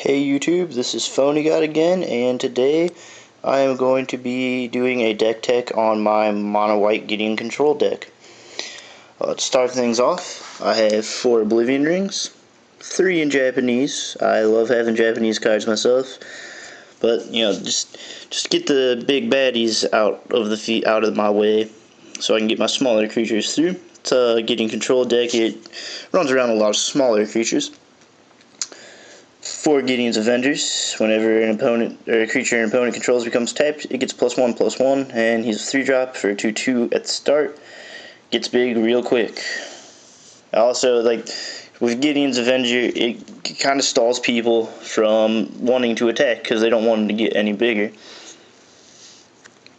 Hey YouTube, this is PhonyGod again, and today I am going to be doing a deck tech on my mono white Gideon Control Deck. To start things off, I have 4 Oblivion Rings, 3 in Japanese. I love having Japanese cards myself, but just get the big baddies out of my way, so I can get my smaller creatures through. It's a Gideon Control Deck. It runs around a lot of smaller creatures. 4 Gideon's Avengers. Whenever an opponent or a creature an opponent controls becomes tapped, it gets +1/+1, and he's a 3-drop for a 2/2 at the start. Gets big real quick. Also, with Gideon's Avenger, it kind of stalls people from wanting to attack because they don't want him to get any bigger.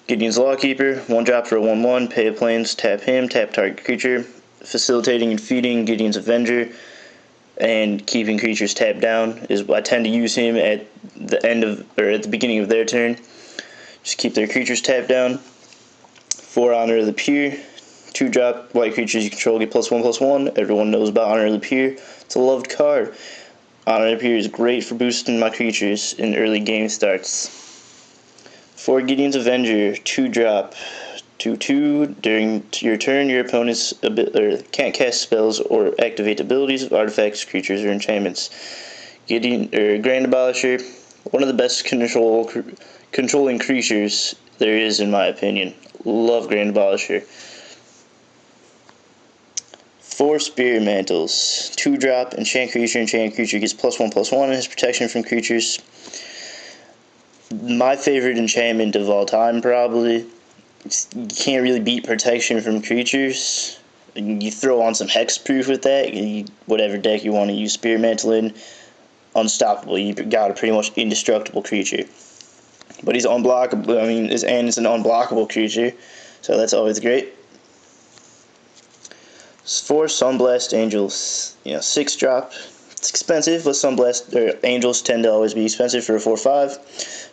Gideon's Lawkeeper, 1-drop for a 1/1, pay a plains, tap him, tap target creature, facilitating and feeding Gideon's Avenger and keeping creatures tapped down. I tend to use him at the beginning of their turn. Just keep their creatures tapped down. 4 Honor of the Peer, 2-drop, white creatures you control get +1/+1. Everyone knows about Honor of the Peer. It's a loved card. Honor of the Peer is great for boosting my creatures in early game starts. 4 Gideon's Avenger, 2-drop, 2/2. During your turn, your opponents can't cast spells or activate abilities of artifacts, creatures, or enchantments. Grand Abolisher, one of the best controlling creatures there is, in my opinion. Love Grand Abolisher. 4 Spirit Mantles, 2-drop, enchant creature gets +1/+1 and has protection from creatures. My favorite enchantment of all time, probably. You can't really beat protection from creatures. You throw on some hexproof with that. Whatever deck you want to use Spirit Mantle in, unstoppable. You got a pretty much indestructible creature. But he's unblockable. It's an unblockable creature, so that's always great. 4 Sunblast Angels, 6-drop. It's expensive, but Angels tend to always be expensive for a 4/5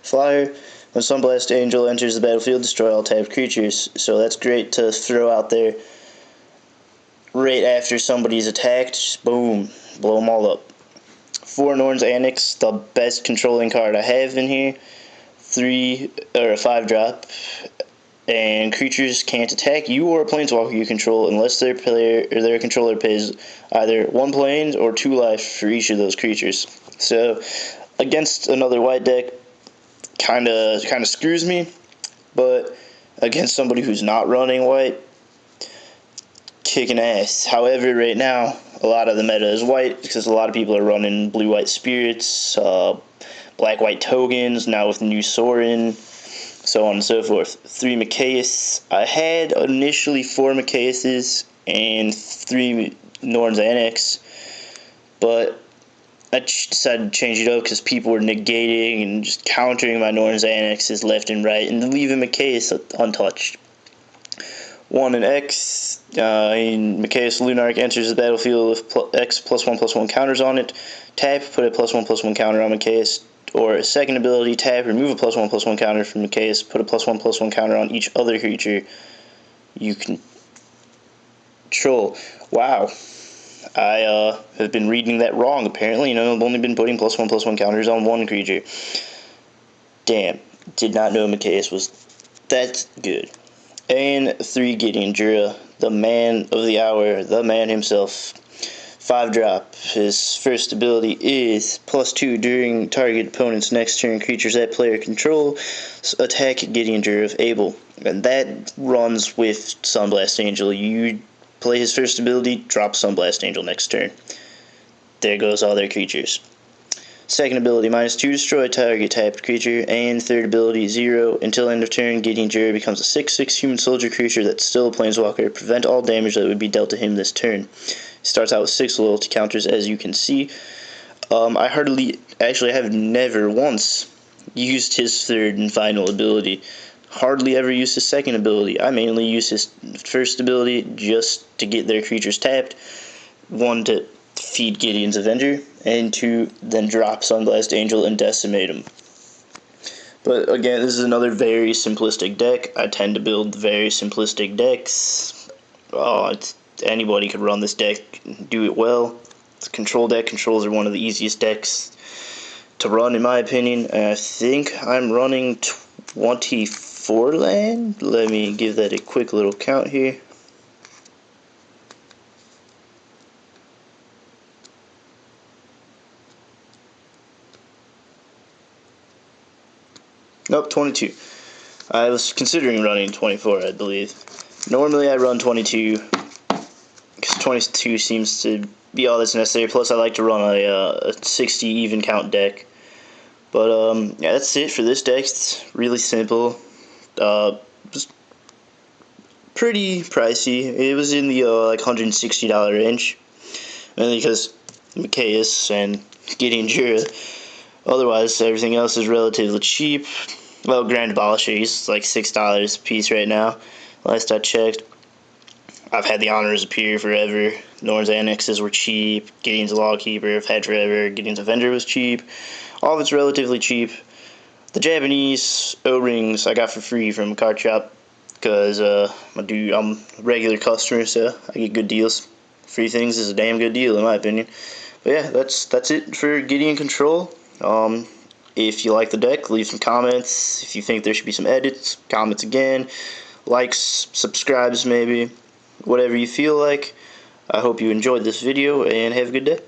flyer. When Sunblast Angel enters the battlefield, destroy all tapped creatures. So that's great to throw out there right after somebody's attacked. Just boom, blow them all up. 4 Norn's Annex, the best controlling card I have in here. a 5-drop, and creatures can't attack you or a planeswalker you control unless their controller pays either 1 plains or 2 life for each of those creatures. So against another white deck, kind of screws me, but against somebody who's not running white, kicking ass. However, right now a lot of the meta is white because a lot of people are running blue-white spirits, black-white tokens, now with new Sorin, so on and so forth. 3 Mikaeus. I had initially 4 Mikaeuses and 3 Norn's Annex, but I decided to change it up because people were negating and just countering my Norn's Annexes left and right and leaving Mikaeus untouched. 1 and X. Mikaeus Lunarch enters the battlefield with X +1/+1 counters on it. Tap, put a +1/+1 counter on Mikaeus. Or a second ability, tap, remove a +1/+1 counter from Mikaeus. Put a +1/+1 counter on each other creature you control. Wow. I have been reading that wrong, apparently. I've only been putting +1/+1 counters on 1 creature. Damn. Did not know Mikaeus was that good. And 3 Gideon Jura, the man of the hour, the man himself. 5-drop. His first ability is +2 during target opponent's next turn. Creatures that player control attack Gideon Jura if able. And that runs with Sunblast Angel. You play his first ability, drop Sunblast Angel next turn. There goes all their creatures. Second ability, -2, destroy target tapped creature. And third ability, 0. Until end of turn, Gideon Jura becomes a 6/6 human soldier creature that's still a planeswalker. Prevent all damage that would be dealt to him this turn. He starts out with 6 loyalty counters, as you can see. I have never once used his third and final ability. Hardly ever used his second ability. I mainly use his first ability just to get their creatures tapped. 1, to feed Gideon's Avenger, and 2, then drop Sunblast Angel and decimate him. But again, this is another very simplistic deck. I tend to build very simplistic decks. Anybody could run this deck and do it well. It's a control deck. Controls are one of the easiest decks to run in my opinion. And I think I'm running 24 land. Let me give that a quick little count here. Nope, 22. I was considering running 24, I believe. Normally I run 22 because 22 seems to be all that's necessary. Plus I like to run a 60 even count deck. But yeah, that's it for this deck. It's really simple. Just pretty pricey. It was in the like $160 range, mainly because Micaeus and Gideon Jura. Otherwise, everything else is relatively cheap. Well, Grand Abolisher is like $6 a piece right now. Last I checked. I've had the Honors appear forever. Norn's Annexes were cheap. Gideon's Lawkeeper I've had forever. Gideon's Avenger was cheap. All of it's relatively cheap. The Japanese O-rings I got for free from a card shop because I'm a regular customer, so I get good deals. Free things is a damn good deal in my opinion. But yeah, that's it for Gideon Control. If you like the deck, leave some comments. If you think there should be some edits, comments again. Likes, subscribes maybe. Whatever you feel like. I hope you enjoyed this video and have a good day.